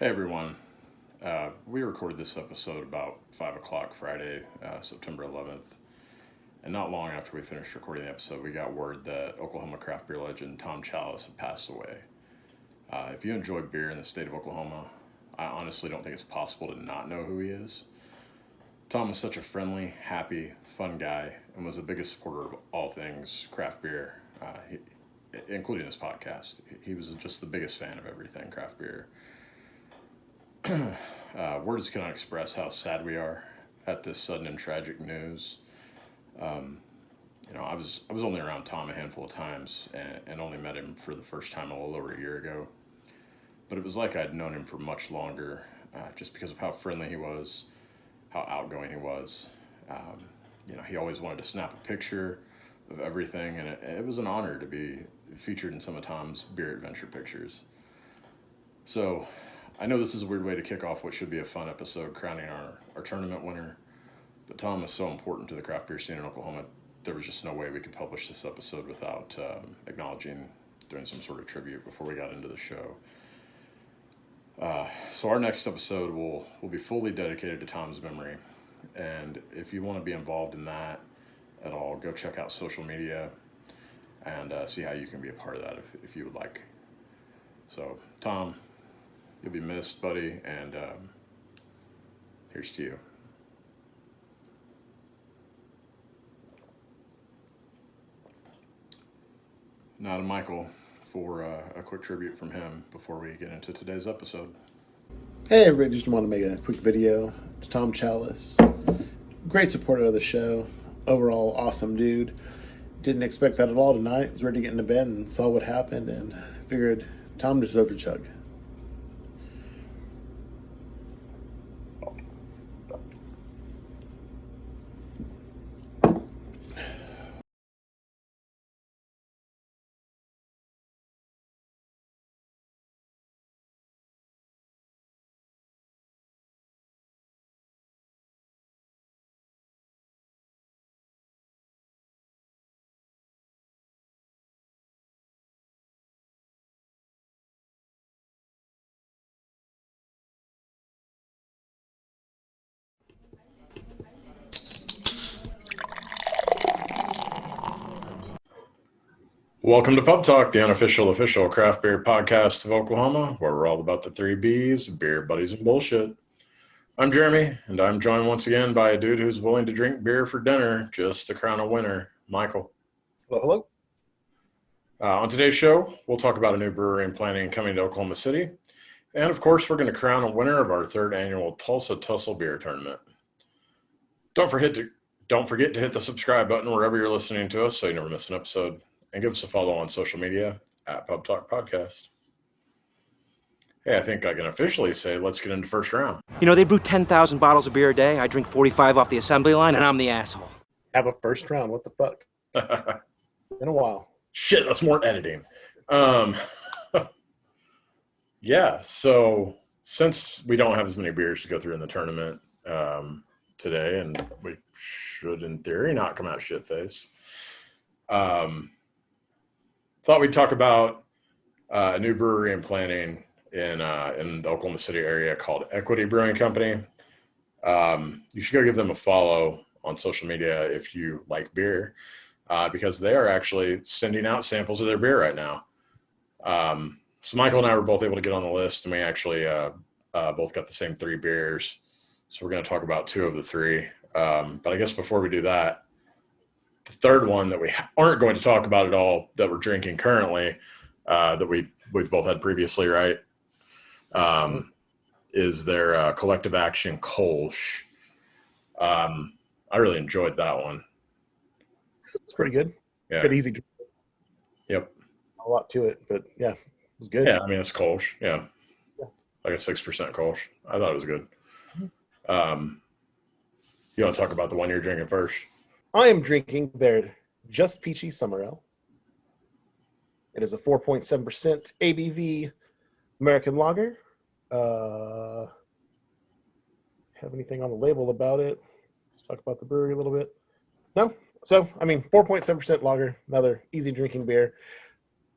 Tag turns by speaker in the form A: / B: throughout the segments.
A: Hey everyone. We recorded this episode about 5 o'clock Friday, September 11th. And not long after we finished recording the episode, we got word that Oklahoma craft beer legend Tom Chalice had passed away. If you enjoy beer in the state of Oklahoma, I honestly don't think it's possible to not know who he is. Tom was such a friendly, happy, fun guy and was the biggest supporter of all things craft beer, including this podcast. He was just the biggest fan of everything craft beer. Words cannot express how sad we are at this sudden and tragic news. Um, I was only around Tom a handful of times and only met him for the first time a little over a year ago. But it was like I'd known him for much longer, just because of how friendly he was, how outgoing he was. Um, he always wanted to snap a picture of everything, and it was an honor to be featured in some of Tom's beer adventure pictures. So I know this is a weird way to kick off what should be a fun episode crowning our tournament winner, but Tom is so important to the craft beer scene in Oklahoma. There was just no way we could publish this episode without acknowledging, doing some sort of tribute before we got into the show. So our next episode will be fully dedicated to Tom's memory, and if you want to be involved in that at all, go check out social media and see how you can be a part of that if you would like. So Tom, you'll be missed, buddy, and here's to you. Now to Michael for a quick tribute from him before we get into today's episode.
B: Hey everybody, just want to make a quick video to Tom Chalice. Great supporter of the show. Overall, awesome dude. Didn't expect that at all tonight. Was ready to get into bed and saw what happened and figured Tom deserved a chug.
A: Welcome to Pub Talk, the unofficial official craft beer podcast of Oklahoma, where we're all about the three B's, beer, buddies, and bullshit. I'm Jeremy, and I'm joined once again by a dude who's willing to drink beer for dinner just to crown a winner, Michael.
B: Hello, hello.
A: On today's show, we'll talk about a new brewery and planning coming to Oklahoma City. And of course, we're going to crown a winner of our third annual Tulsa Tussle beer tournament. Don't forget to hit the subscribe button wherever you're listening to us so you never miss an episode. And give us a follow on social media at Pub Talk Podcast. Hey, I think I can officially say let's get into first round.
C: You know, they brew 10,000 bottles of beer a day. I drink 45 off the assembly line, and I'm the asshole.
B: Have a first round. What the fuck? In a while.
A: Shit, that's more editing. Yeah, so since we don't have as many beers to go through in the tournament today, and we should, in theory, not come out shit-faced, thought we'd talk about a new brewery and planning in the Oklahoma City area called Equity Brewing Company. You should go give them a follow on social media if you like beer, because they are actually sending out samples of their beer right now. So Michael and I were both able to get on the list, and we actually both got the same three beers. So we're going to talk about two of the three. But I guess before we do that, the third one that we aren't going to talk about at all that we're drinking currently, that we've both had previously, right, is their Collective Action Kolsch. I really enjoyed that one.
B: It's pretty good.
A: Yeah.
B: Good, easy.
A: Yep.
B: A lot to it, but yeah, it was good.
A: Yeah, I mean, it's Kolsch. Yeah. Like a 6% Kolsch. I thought it was good. You want to talk about the one you're drinking first?
B: I am drinking their Just Peachy Summer Ale. It is a 4.7% ABV American lager. Have anything on the label about it? Let's talk about the brewery a little bit. No? So, 4.7% lager, another easy drinking beer.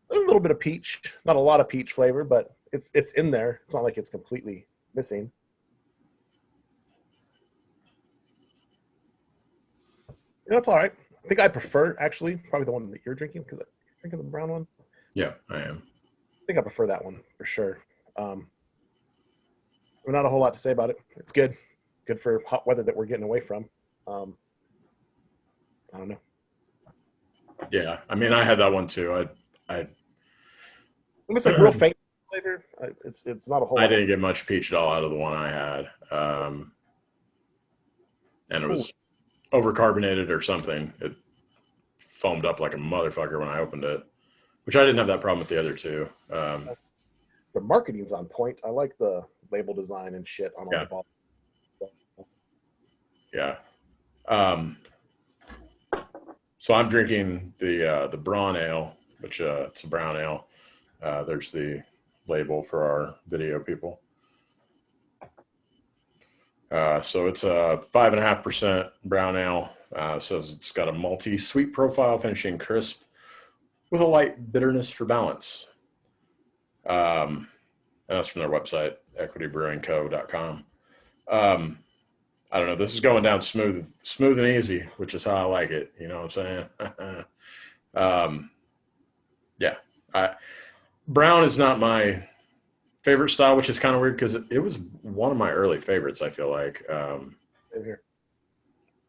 B: A little bit of peach, not a lot of peach flavor, but It's in there. It's not like it's completely missing. It's all right. I think I prefer actually probably the one that you're drinking because you're drinking the brown one.
A: Yeah, I am.
B: I think I prefer that one for sure. Um, not a whole lot to say about it. It's good for hot weather that we're getting away from. Um, I don't know.
A: Yeah, I mean, I had that one too. I
B: It's like real faint flavor. It's not a whole
A: I
B: lot.
A: didn't get much peach at all out of the one I had, and it
B: Ooh,
A: was overcarbonated or something. It foamed up like a motherfucker when I opened it, which I didn't have that problem with the other two.
B: the marketing's on point. I like the label design and shit on all
A: Yeah,
B: the bottles.
A: yeah. Um, so I'm drinking the Braun Ale, which it's a brown ale. There's the label for our video people. So it's a 5.5% brown ale. Says it's got a malty sweet profile, finishing crisp with a light bitterness for balance. And that's from their website, equitybrewingco.com. I don't know. This is going down smooth and easy, which is how I like it. You know what I'm saying? Yeah. Brown is not my favorite style, which is kind of weird because it was one of my early favorites, I feel like.
B: Here.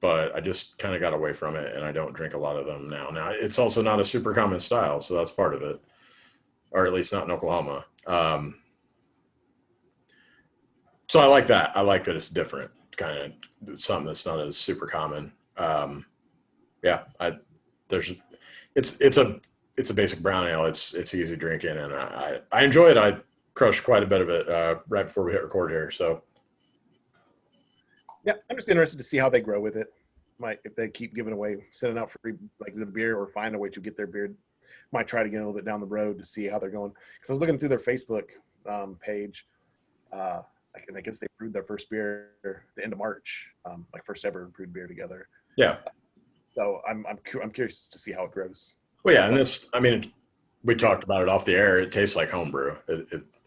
A: But I just kind of got away from it, and I don't drink a lot of them now. Now, it's also not a super common style, so that's part of it, or at least not in Oklahoma. So I like that. I like that it's different, kind of something that's not as super common. Yeah, there's it's a basic brown ale. It's easy drinking, and I enjoy it. I crushed quite a bit of it right before we hit record here. So
B: Yeah, I'm just interested to see how they grow with it. Might if they keep giving away, sending out free like the beer, or find a way to get their beer. Might try to get a little bit down the road to see how they're going. Because I was looking through their Facebook page. I guess they brewed their first beer the end of March, like first ever brewed beer together.
A: yeah,
B: So I'm curious to see how it grows.
A: well, yeah, and this, I mean, we talked about it off the air. It tastes like homebrew.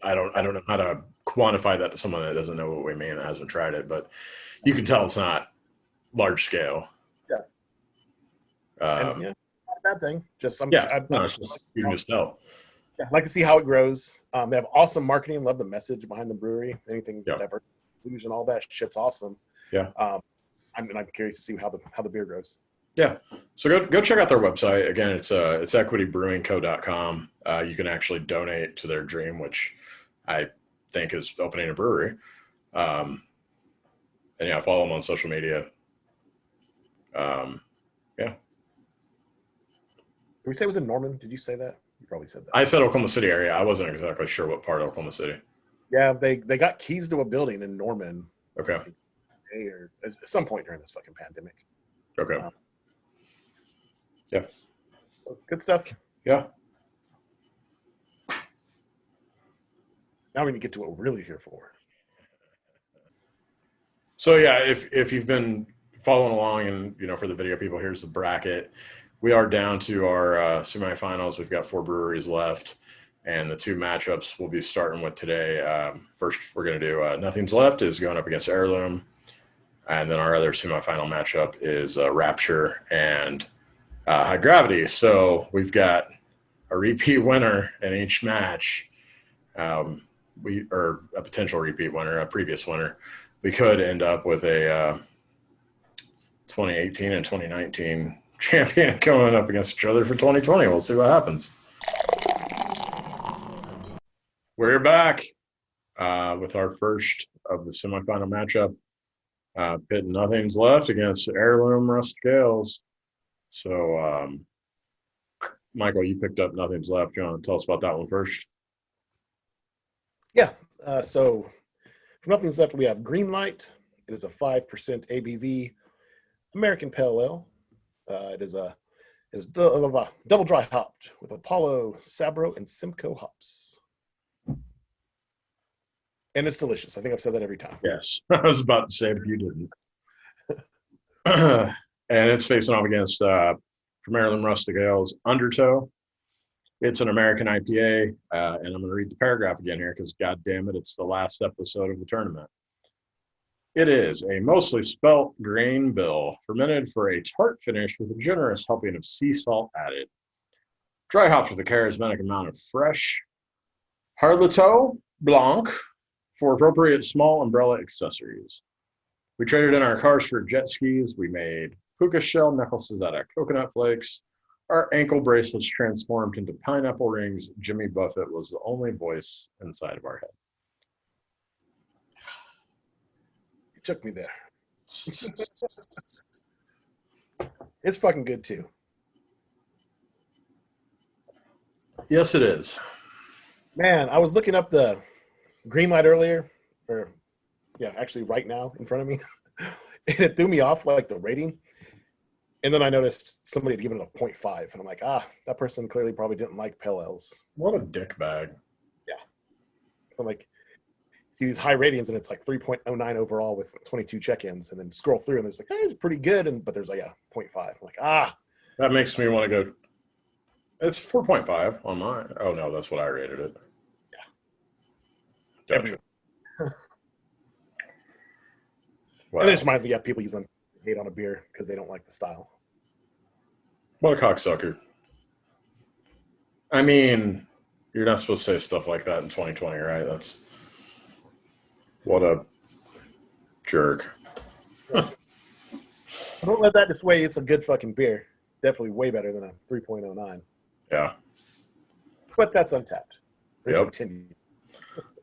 A: I don't know how to quantify that to someone that doesn't know what we mean, that hasn't tried it, but you can tell it's not large scale.
B: Yeah, and
A: Um,
B: yeah, not a bad thing. Just
A: yeah, no, it's just you can just tell.
B: Yeah, I'd like to see how it grows. They have awesome marketing. Love the message behind the brewery. Anything
A: Yeah,
B: diverse, inclusion, all that shit's awesome.
A: yeah.
B: I'm curious to see how the beer grows.
A: Yeah. So go check out their website. Again, it's equitybrewingco.com. You can actually donate to their dream, which I think is opening a brewery. And yeah, follow them on social media. Yeah.
B: Did we say it was in Norman? Did you say that? You probably said that.
A: I said Oklahoma City area. I wasn't exactly sure what part of Oklahoma City.
B: Yeah, they got keys to a building in Norman.
A: Okay.
B: Or at some point during this fucking pandemic.
A: Okay. Yeah.
B: Good stuff.
A: Yeah.
B: Now we need to get to what we're really here for.
A: So yeah, if you've been following along, and for the video people, here's the bracket. We are down to our semifinals. We've got 4 breweries left, and the 2 matchups we'll be starting with today. First, we're going to do Nothing's Left is going up against Heirloom, and then our other semifinal matchup is Rapture and High Gravity. So we've got a repeat winner in each match. Or a potential repeat winner, a previous winner. We could end up with a 2018 and 2019 champion going up against each other for 2020. We'll see what happens. We're back with our first of the semifinal matchup. Pitting Nothing's Left against Heirloom Rustic Ales. So, Michael, you picked up Nothing's Left. You want to tell us about that one first?
B: Yeah. So for Nothing's Left, we have Green Light. It is a 5% ABV American Pale Ale. It is double dry hopped with Apollo, Sabro, and Simcoe hops. And it's delicious. I think I've said that every time.
A: Yes. I was about to say it if you didn't. And it's facing off against from Heirloom Rustic Ales, Undertow. It's an American IPA, and I'm going to read the paragraph again here because, God damn it, it's the last episode of the tournament. It is a mostly spelt grain bill, fermented for a tart finish with a generous helping of sea salt added. Dry hopped with a charismatic amount of fresh Harleteau Blanc for appropriate small umbrella accessories. We traded in our cars for jet skis. We made puka shell necklaces out of coconut flakes. Our ankle bracelets transformed into pineapple rings. Jimmy Buffett was the only voice inside of our head.
B: You took me there. It's fucking good too.
A: Yes, it is.
B: Man, I was looking up the green light earlier, actually right now in front of me, and it threw me off like the rating. And then I noticed somebody had given it a 0.5, and I'm like, that person clearly probably didn't like pale ales.
A: What a dick bag.
B: Yeah. So I'm like, see these high ratings, and it's like 3.09 overall with 22 check-ins, and then scroll through, and there's like, it's pretty good, but there's like a 0.5. I'm like,
A: That makes me want to go. It's 4.5 on mine. Oh no, that's what I rated it.
B: Yeah.
A: Gotcha. Wow.
B: And then it just reminds me, people using hate on a beer because they don't like the style.
A: What a cocksucker. I mean, you're not supposed to say stuff like that in 2020, right? That's what a jerk.
B: Don't let that dissuade. It's a good fucking beer. It's definitely way better than a 3.09.
A: Yeah.
B: But that's Untapped.
A: Yep. Continue.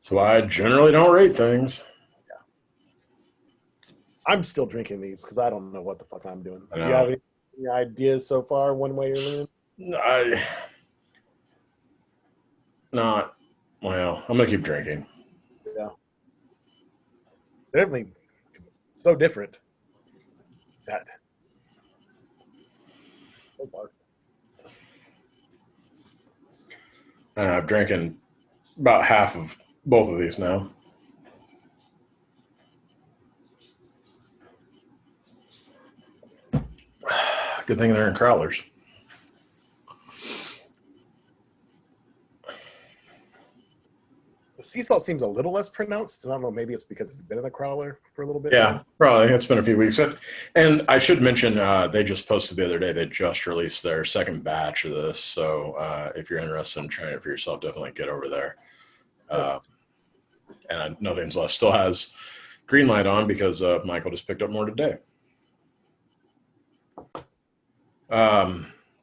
A: So I generally don't rate things.
B: Yeah. I'm still drinking these because I don't know what the fuck I'm doing.
A: Do
B: you have any ideas so far, one way or another?
A: I'm going to keep drinking.
B: Yeah. Definitely so different. That. So far.
A: I'm drinking about half of both of these now. Good thing they're in crowlers.
B: The sea salt seems a little less pronounced. I don't know. Maybe it's because it's been in a crowler for a little bit.
A: Yeah, probably. It's been a few weeks. And I should mention, they just posted the other day, they just released their second batch of this. So if you're interested in trying it for yourself, definitely get over there. And No Names Left still has green light on because Michael just picked up more today.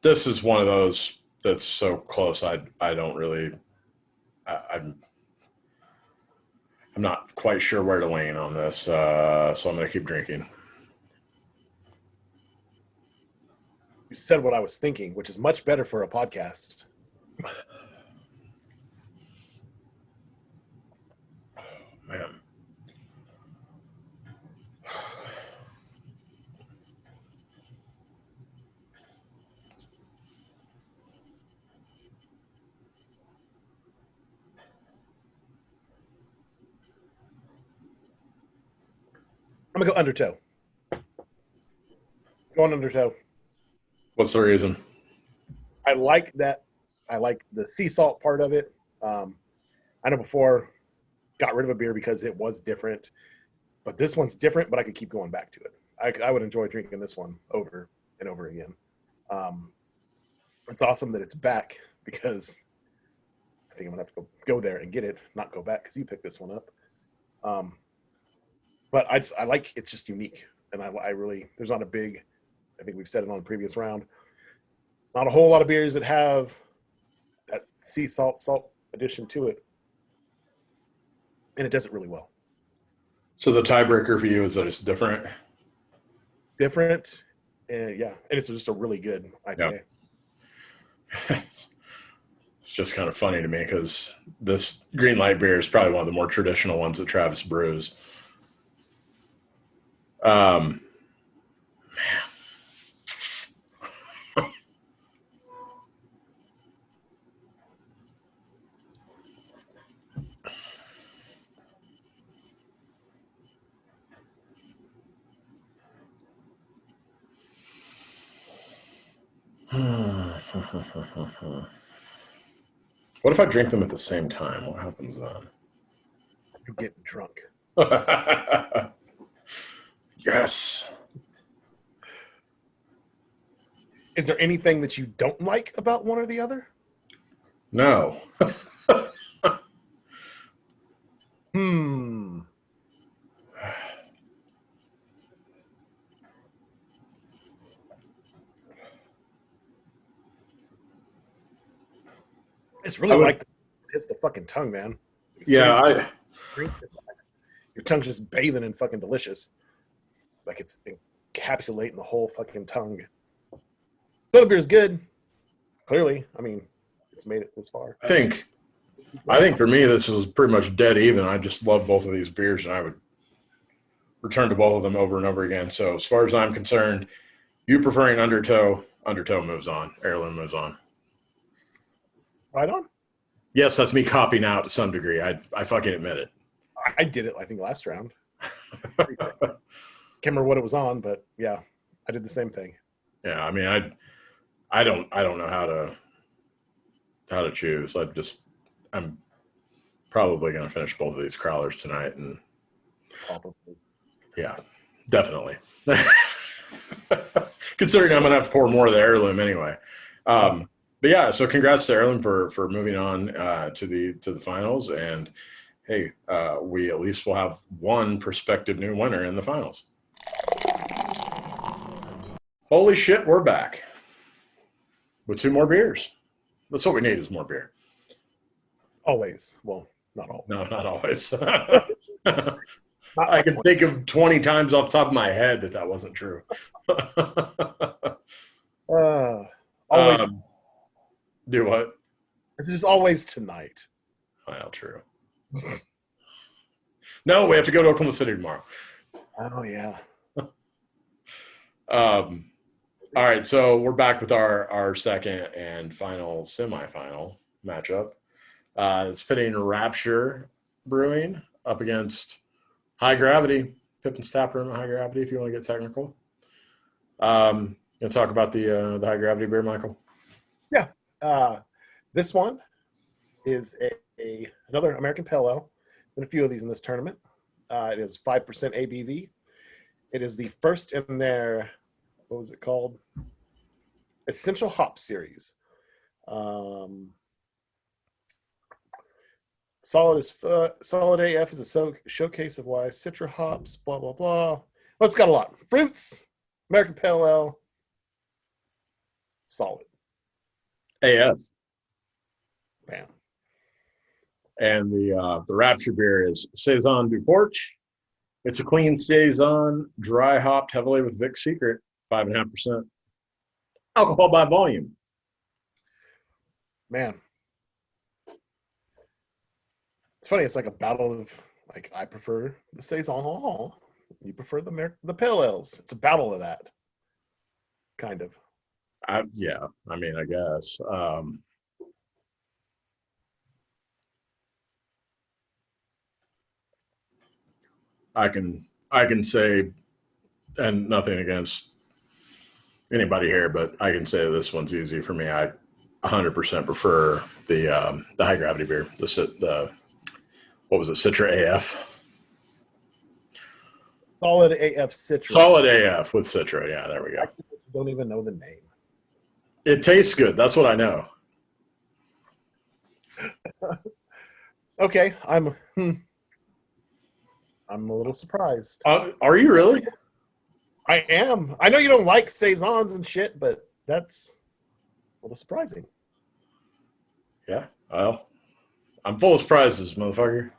A: This is one of those that's so close. I don't really. I'm not quite sure where to lean on this, so I'm going to keep drinking.
B: You said what I was thinking, which is much better for a podcast.
A: Man.
B: I'm going to go undertow. Going undertow.
A: What's the reason?
B: I like that. I like the sea salt part of it. I know before got rid of a beer because it was different, but this one's different, but I could keep going back to it. I would enjoy drinking this one over and over again. It's awesome that it's back because I think I'm going to have to go there and get it, not go back because you picked this one up. But I like, it's just unique. And I really, there's not a big, I think we've said it on the previous round, not a whole lot of beers that have that sea salt addition to it. And it does it really well.
A: So the tiebreaker for you is that it's different?
B: Different. And it's just a really good IPA.
A: Yeah. It's just kind of funny to me because this green light beer is probably one of the more traditional ones that Travis brews. Man. What if I drink them at the same time? What happens then?
B: You get drunk.
A: Yes.
B: Is there anything that you don't like about one or the other?
A: No.
B: Hmm. It's really like hits the fucking tongue, man.
A: Yeah,
B: Drink it, your tongue's just bathing in fucking delicious. Like it's encapsulating the whole fucking tongue. So the beer's good. Clearly, I mean, it's made it this far.
A: I think for me this is pretty much dead even. I just love both of these beers, and I would return to both of them over and over again. So as far as I'm concerned, you preferring Undertow moves on. Heirloom moves on.
B: Right on.
A: Yes, that's me copying out to some degree. I fucking admit it.
B: I did it, I think, last round. Can't remember what it was on, but yeah, I did the same thing.
A: Yeah, I mean, I don't know how to choose. I'm probably going to finish both of these crawlers tonight, and
B: Probably.
A: yeah, definitely. Considering I'm going to have to pour more of the heirloom anyway. But yeah, so congrats to Heirloom for moving on to the finals, and hey, we at least will have one prospective new winner in the finals. Holy shit, we're back with 2 more beers. That's what we need, is more beer.
B: Always. Well, not always.
A: No, not always. I can think of 20 times off the top of my head that wasn't true.
B: Always.
A: Do what?
B: This is always tonight.
A: Well, true. No, we have to go to Oklahoma City tomorrow.
B: Oh yeah.
A: All right, so we're back with our second and final semifinal matchup. It's pitting Rapture Brewing up against High Gravity, Pippin's Tap Room at High Gravity, if you want to get technical. Gonna talk about the High Gravity beer, Michael?
B: Yeah. This one is another American Pale Ale. Been a few of these in this tournament. It is 5% ABV. It is the first in their, what was it called? Essential Hop series. Solid AF is a showcase of why Citra hops, blah, blah, blah. Well, it's got a lot. Fruits, American Pale Ale, solid.
A: AF.
B: Bam.
A: And the Rapture beer is Saison du Porch. It's a clean Saison, dry hopped heavily with Vic Secret, 5.5% alcohol by volume.
B: Man. It's funny. It's like a battle of, like, I prefer the Saison. You prefer the Pale Ales. It's a battle of that. Kind of.
A: Yeah, I mean, I guess. I can say, and nothing against anybody here, but I can say this one's easy for me. I 100% prefer the High Gravity beer. The what was it? Citra AF.
B: Solid AF Citra.
A: Solid AF with Citra. Yeah, there we go.
B: I don't even know the name.
A: It tastes good. That's what I know.
B: Okay, I'm a little surprised.
A: Are you really?
B: I am. I know you don't like Saisons and shit, but that's a little surprising.
A: Yeah. Well, I'm full of surprises, motherfucker.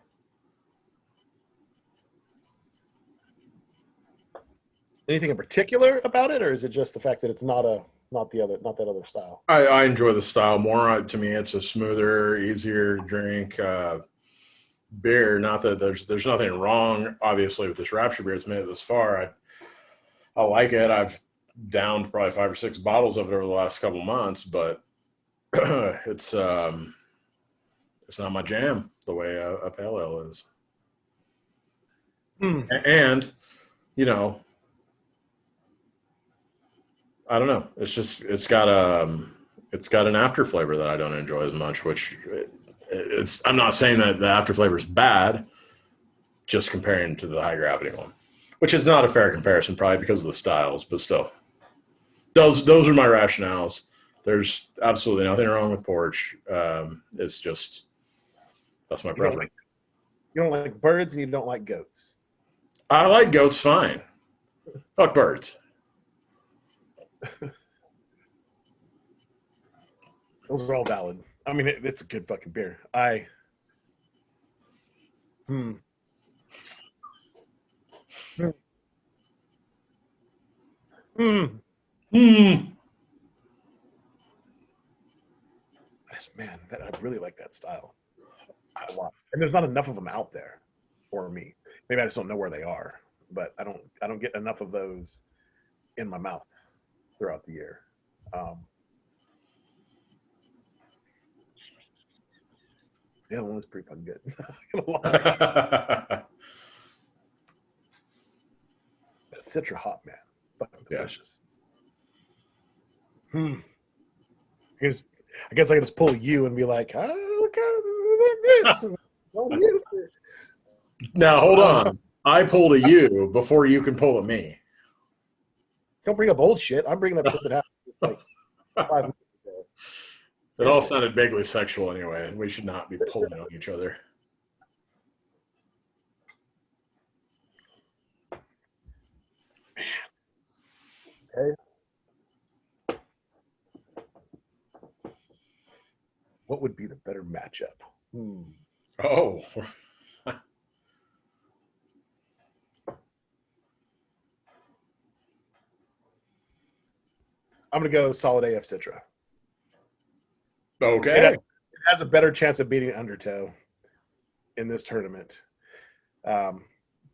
B: Anything in particular about it, or is it just the fact that it's not that other style?
A: I enjoy the style more. To me, it's a smoother, easier to drink beer. Not that there's nothing wrong, obviously, with this Rapture beer. It's made it this far. I like it. I've downed probably 5 or 6 bottles of it over the last couple months, but it's not my jam the way a pale ale is. And you know, I don't know. It's got It's got an after flavor that I don't enjoy as much, which it's. I'm not saying that the after flavor is bad, just comparing to the high gravity one, which is not a fair comparison, probably because of the styles, but still, those are my rationales. There's absolutely nothing wrong with porch. It's just that's my preference.
B: You don't like birds and you don't like goats.
A: I like goats fine. Fuck birds.
B: Those are all valid. I mean, it's a good fucking beer. Hmm. Hmm. Hmm.
A: Hmm.
B: Man, I really like that style a lot. And there's not enough of them out there for me. Maybe I just don't know where they are, but I don't get enough of those in my mouth throughout the year. The other one was pretty fucking good. Not gonna lie. That Citra hop, man, fucking delicious. Yeah. I guess I can just pull you and be like, oh, look at this.
A: Now hold on. I pulled a you before you can pull a me.
B: Don't bring up old shit. I'm bringing up shit that happened just like 5 minutes ago.
A: It all sounded vaguely sexual anyway. We should not be pulling on each other.
B: Okay. What would be the better matchup?
A: Oh.
B: I'm going to go solid AF Citra.
A: Okay.
B: It has a better chance of beating Undertow in this tournament.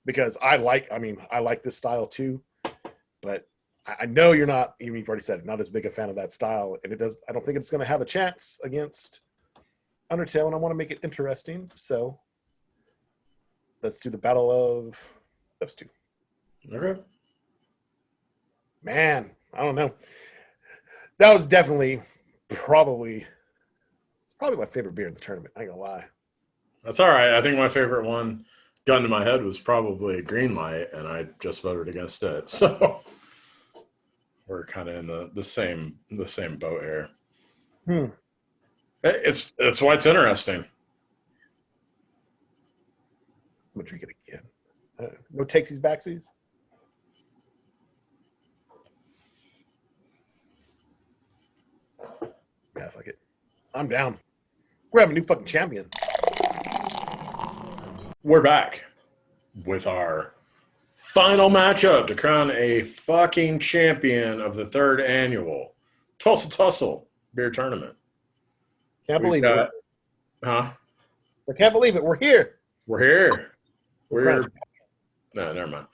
B: Because I like this style too, but I know you've already said it, not as big a fan of that style, and I don't think it's going to have a chance against Undertale, and I want to make it interesting. So let's do the battle of those two.
A: Okay.
B: Man, I don't know. That was definitely probably my favorite beer in the tournament. I ain't gonna lie.
A: That's all right. I think my favorite one, gun to my head, was probably Green Light, and I just voted against it. So we're kind of in the same boat here. It's why it's interesting.
B: I'm gonna drink it again. No takesies backsies. Yeah, fuck it. I'm down. We're having a new fucking champion.
A: We're back with our final matchup to crown a fucking champion of the 3rd annual Tulsa Tussle beer tournament.
B: Can't believe it.
A: Huh?
B: I can't believe it. We're here.
A: We're here. No, never mind.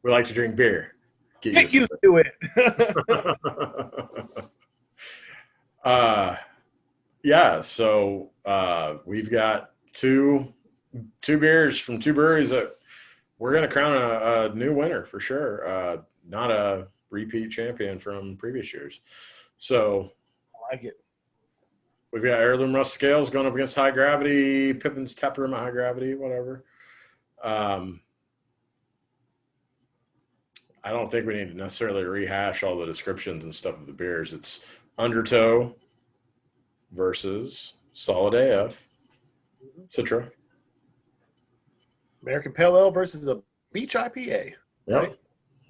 A: We like to drink beer.
B: Get used to it.
A: Yeah, so we've got two beers from 2 breweries that we're going to crown a new winner for sure. Not a repeat champion from previous years. So
B: I like it.
A: We've got Heirloom Rustic Ales going up against High Gravity, Pippin's Tap Room at High Gravity, whatever. I don't think we need to necessarily rehash all the descriptions and stuff of the beers. It's Undertow versus Solid AF, Citra.
B: American Pale Ale versus a Beach IPA.
A: Yep.
B: Right?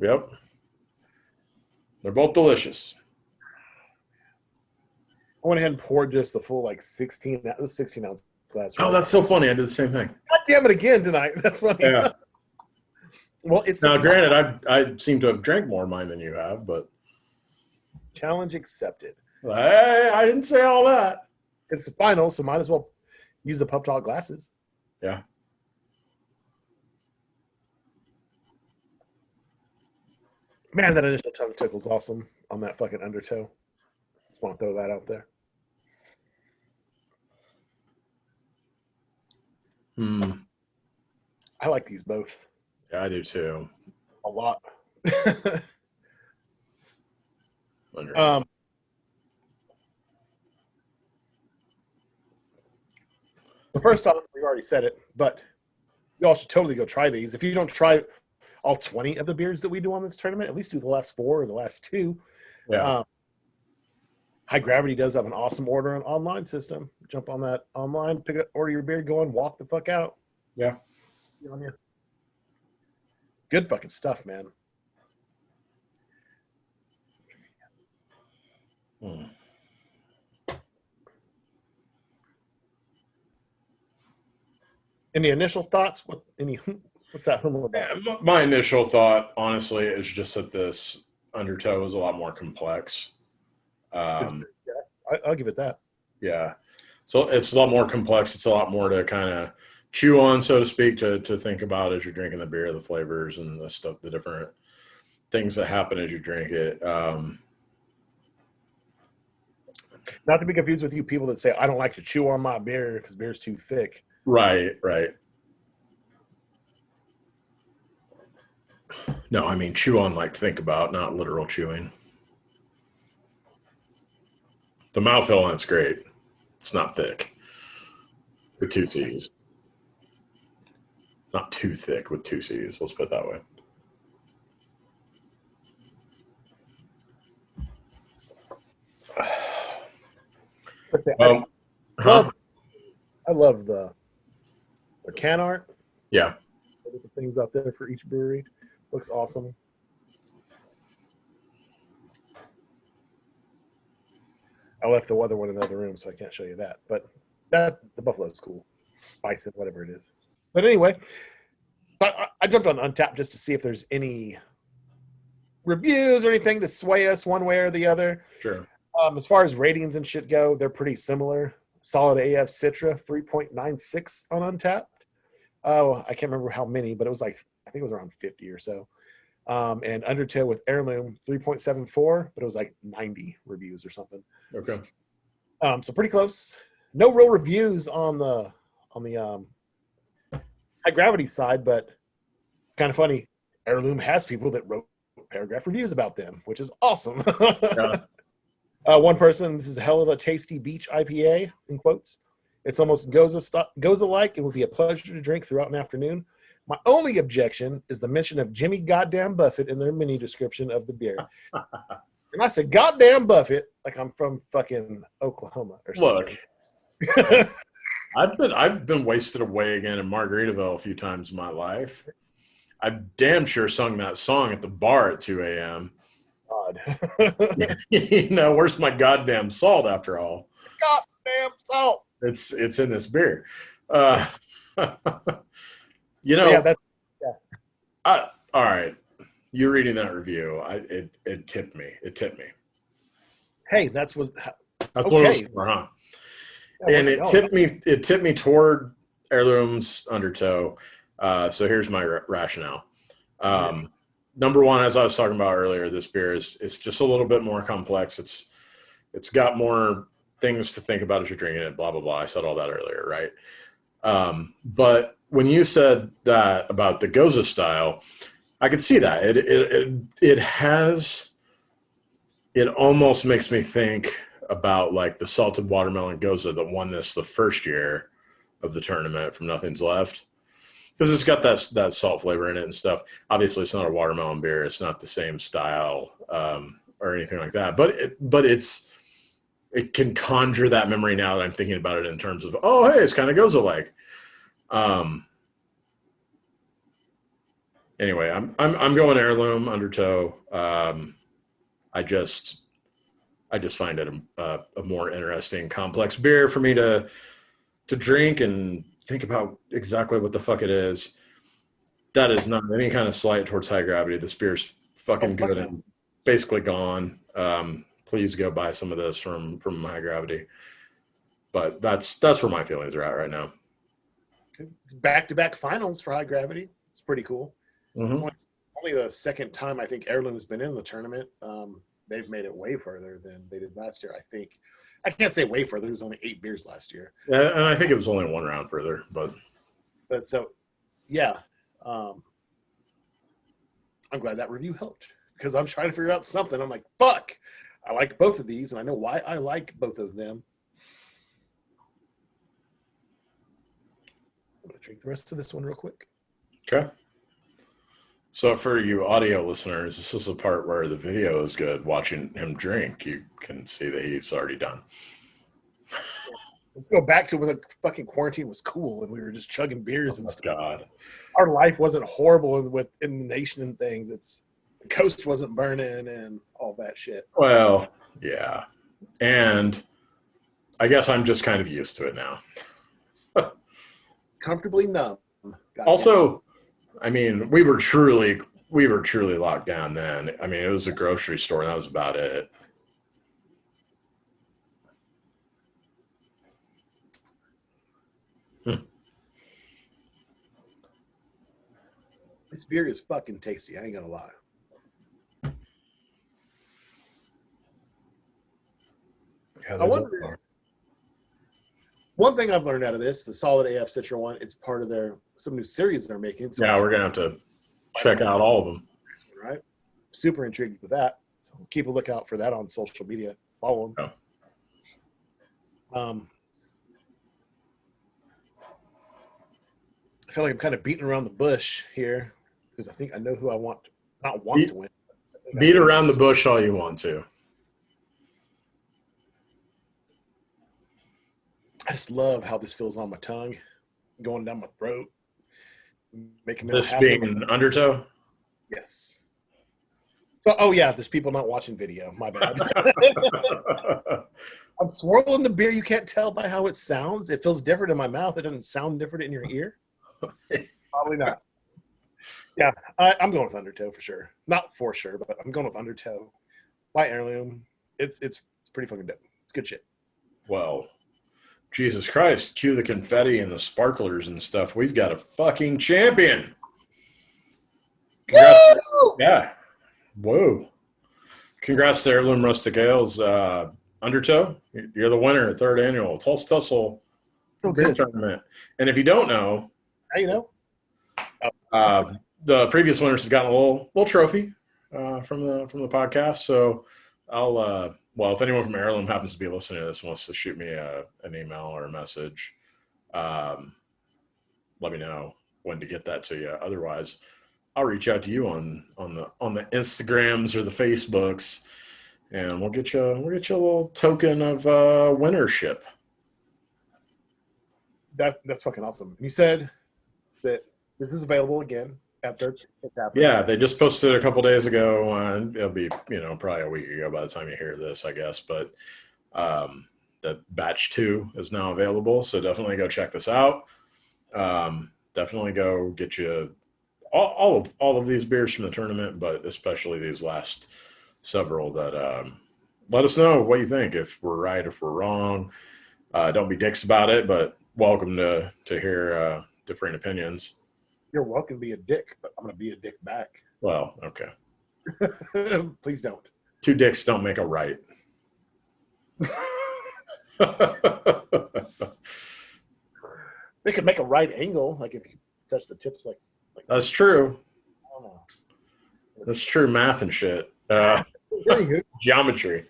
A: Yep. They're both delicious.
B: I went ahead and poured just the full 16 ounce glass.
A: Oh, that's so funny. I did the same thing.
B: God damn it again tonight. That's funny.
A: Yeah.
B: Well, it's
A: now, granted, I seem to have drank more of mine than you have, but
B: challenge accepted.
A: Hey, I didn't say all that.
B: It's the final, so might as well use the Pup Talk glasses.
A: Yeah.
B: Man, that initial tongue tickle's awesome on that fucking Undertow. Just want to throw that out there. I like these both.
A: Yeah, I do too.
B: A lot.
A: Agreed.
B: The first off, we already said it, but you all should totally go try these. If you don't try all 20 of the beers that we do on this tournament, at least do the last 4 or the last 2.
A: Yeah.
B: High Gravity does have an awesome order and online system. Jump on that online, pick up, order your beer, go and walk the fuck out.
A: Yeah.
B: Good on you. Good fucking stuff, man. Any initial thoughts? What's that about?
A: Yeah, my initial thought, honestly, is just that this Undertow is a lot more complex.
B: Yeah, I'll give it that.
A: Yeah. So it's a lot more complex. It's a lot more to kind of chew on, so to speak, to think about as you're drinking the beer, the flavors and the stuff, the different things that happen as you drink it.
B: Not to be confused with you people that say, I don't like to chew on my beer because beer's too thick.
A: Right. No, I mean, chew on like think about, not literal chewing. The mouthfeel on it's great. It's not thick with 2 C's. Not too thick with 2 C's. Let's put it that way.
B: I love the can art.
A: Yeah.
B: The things out there for each brewery. Looks awesome. I left the other one in the other room, so I can't show you that. But the Buffalo's cool. Bison, whatever it is. But anyway, I jumped on Untappd just to see if there's any reviews or anything to sway us one way or the other.
A: Sure.
B: As far as ratings and shit go, they're pretty similar. Solid AF Citra, 3.96 on Untappd. Oh, I can't remember how many, but it was like, I think it was around 50 or so. And Undertow with Heirloom, 3.74, but it was like 90 reviews or something.
A: Okay.
B: So pretty close. No real reviews on the High Gravity side, but kind of funny. Heirloom has people that wrote paragraph reviews about them, which is awesome.
A: Yeah.
B: One person, this is a hell of a tasty beach IPA, in quotes. It's almost goes alike. It would be a pleasure to drink throughout an afternoon. My only objection is the mention of Jimmy Goddamn Buffett in their mini description of the beer. And I said, Goddamn Buffett, like I'm from fucking Oklahoma or something.
A: Look, I've been wasted away again in Margaritaville a few times in my life. I've damn sure sung that song at the bar at 2 a.m.
B: God.
A: Where's my goddamn salt after all?
B: Goddamn salt.
A: It's in this beer.
B: Yeah,
A: all right. You reading that review, it tipped me.
B: Hey, that's what
A: it was for, huh? Yeah, and it tipped me toward Heirloom's Undertow. So here's my rationale. Number one, as I was talking about earlier, this beer it's just a little bit more complex. It's got more things to think about as you're drinking it, blah, blah, blah. I said all that earlier, right? But when you said that about the Goza style, I could see that. It almost makes me think about like the salted watermelon Goza that won this the first year of the tournament from Nothing's Left. Because it's got that salt flavor in it and stuff. Obviously, it's not a watermelon beer. It's not the same style or anything like that. But it can conjure that memory now that I'm thinking about it in terms of, oh, hey, it's kind of Goza like. Anyway, I'm going Heirloom Undertow. I just find it a more interesting, complex beer for me to drink and think about exactly what the fuck it is. That is not any kind of slight towards High Gravity. This beer's fucking good and basically gone. Please go buy some of this from High Gravity. But that's where my feelings are at right now.
B: It's back-to-back finals for High Gravity. It's pretty cool.
A: Mm-hmm.
B: Only the second time I think Heirloom's been in the tournament. They've made it way further than they did last year, I think. I can't say way further. There was only 8 beers last year.
A: Yeah, and I think it was only one round further. But
B: so, yeah. I'm glad that review helped because I'm trying to figure out something. I'm like, fuck, I like both of these, and I know why I like both of them. I'm going to drink the rest of this one real quick.
A: Okay. So for you audio listeners, this is the part where the video is good. Watching him drink, you can see that he's already done.
B: Let's go back to when the fucking quarantine was cool and we were just chugging beers and
A: Oh,
B: stuff.
A: God.
B: Our life wasn't horrible in the nation and things. It's the coast wasn't burning and all that shit.
A: Well, yeah. And I guess I'm just kind of used to it now.
B: Comfortably numb.
A: Also, I mean, we were truly locked down then. I mean, it was a grocery store, and that was about it.
B: This beer is fucking tasty. I ain't gonna lie.
A: Yeah,
B: I wonder. One thing I've learned out of this, the Solid AF Citra one, it's part of some new series they're making. So
A: yeah, we're gonna have to check out all of them.
B: Right? Super intrigued with that. So keep a lookout for that on social media. Follow them.
A: Oh.
B: I feel like I'm kind of beating around the bush here because I think I know who I want to win.
A: Beat around the bush all you want to.
B: I just love how this feels on my tongue, going down my throat, making me
A: This
B: happy.
A: being an undertow?
B: Yes. So, oh yeah, there's people not watching video. My bad. I'm swirling the beer. You can't tell by how it sounds. It feels different in my mouth. It doesn't sound different in your ear. Probably not. Yeah, I'm going with Undertow for sure. Not for sure, but I'm going with Undertow. By Heirloom. It's pretty fucking dope. It's good shit.
A: Well, Jesus Christ, cue the confetti and the sparklers and stuff. We've got a fucking champion. Congrats.
B: Woo!
A: Yeah. Whoa. Congrats to Heirloom Rustic Ales. Undertow, you're the winner of 3rd Annual Tulsa Tussle Beer Tournament. And if you don't know,
B: how you know?
A: The previous winners have gotten a little trophy from the podcast. So I'll if anyone from Heirloom happens to be listening to this and wants to shoot me an email or a message, let me know when to get that to you. Otherwise, I'll reach out to you on the Instagrams or the Facebooks, and we'll get you a little token of winnership.
B: That's fucking awesome. You said that this is available again after it's happened.
A: Yeah, they just posted it a couple days ago, and it'll be probably a week ago by the time you hear this, I guess. But that batch 2 is now available, so definitely go check this out. Definitely go get you all of these beers from the tournament, but especially these last several that let us know what you think, if we're right, if we're wrong. Don't be dicks about it, but welcome to hear differing opinions.
B: You're welcome to be a dick, but I'm going to be a dick back.
A: Well, okay.
B: Please don't.
A: 2 dicks don't make a right.
B: They could make a right angle, like if you touch the tips, like
A: That's true.
B: I don't know.
A: That's true. Math and shit. Geometry.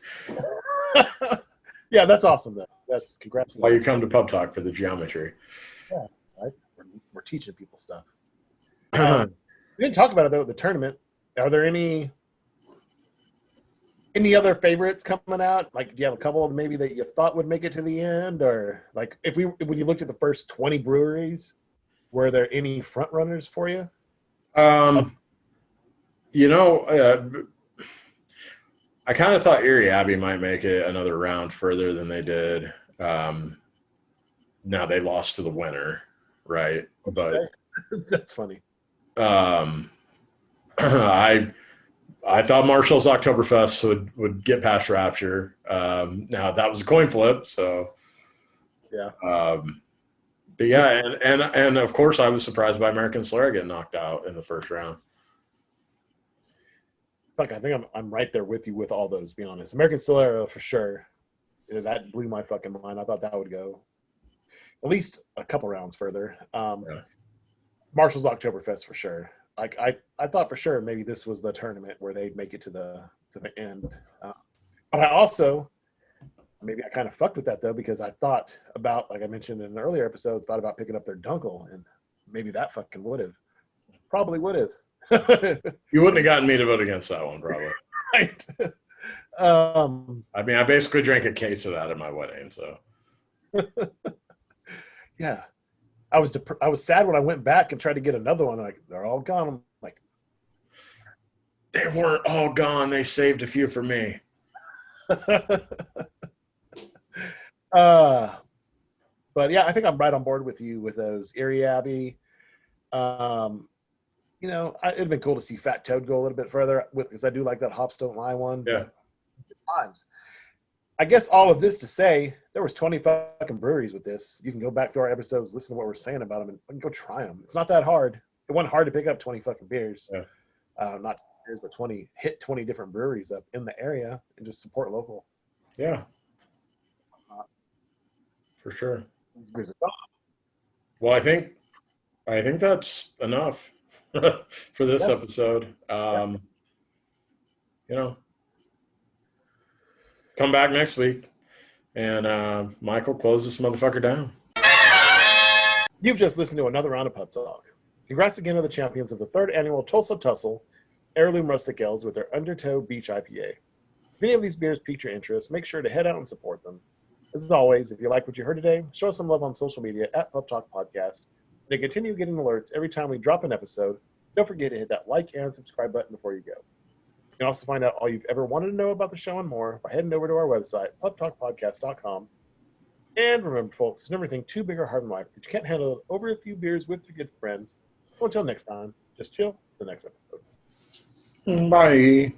B: Yeah, that's awesome. Though. That's congrats.
A: Why you come to Pub Talk, for the geometry.
B: Yeah, right. We're teaching people stuff. We didn't talk about it though. The tournament. Are there any other favorites coming out? Like, do you have a couple maybe that you thought would make it to the end, or like when you looked at the first 20 breweries, were there any front runners for you?
A: I kind of thought Erie Abbey might make it another round further than they did. Now they lost to the winner, right? But
B: that's funny.
A: I thought Marshall's Oktoberfest would get past Rapture. Now that was a coin flip, so
B: yeah.
A: But yeah, and of course I was surprised by American Solera getting knocked out in the first round.
B: Fuck, I think I'm right there with you with all those. To be honest, American Solera for sure. Yeah, that blew my fucking mind. I thought that would go at least a couple rounds further. Marshall's Oktoberfest for sure. like I thought for sure maybe this was the tournament where they'd make it to the end. But I also maybe I kind of fucked with that though because I thought about, like I mentioned in an earlier episode, thought about picking up their Dunkel, and maybe that fucking probably would have.
A: You wouldn't have gotten me to vote against that one, probably.
B: Right.
A: I mean, I basically drank a case of that at my wedding, so.
B: Yeah. I was sad when I went back and tried to get another one. Like, they're all gone. I'm like,
A: they weren't all gone. They saved a few for me.
B: But yeah, I think I'm right on board with you with those. Erie Abbey. It'd been cool to see Fat Toad go a little bit further because I do like that Hops Don't Lie one.
A: Yeah.
B: Times. I guess all of this to say, there was 20 fucking breweries with this. You can go back to our episodes, listen to what we're saying about them, and go try them. It's not that hard. It wasn't hard to pick up 20 fucking beers.
A: Yeah.
B: Not beers, but 20 different breweries up in the area and just support local.
A: Yeah. For sure. Well, I think that's enough for this episode. Come back next week, and Michael, close this motherfucker down.
B: You've just listened to another round of Pub Talk. Congrats again to the champions of the 3rd Annual Tulsa Tussle Heirloom Rustic Ales with their Undertow Beach IPA. If any of these beers pique your interest, make sure to head out and support them. As always, if you like what you heard today, show us some love on social media at Pub Talk Podcast. And to continue getting alerts every time we drop an episode, don't forget to hit that like and subscribe button before you go. You can also find out all you've ever wanted to know about the show and more by heading over to our website, pubtalkpodcast.com. And remember, folks, there's never anything too big or hard in life that you can't handle over a few beers with your good friends. So until next time, just chill for the next episode.
A: Bye.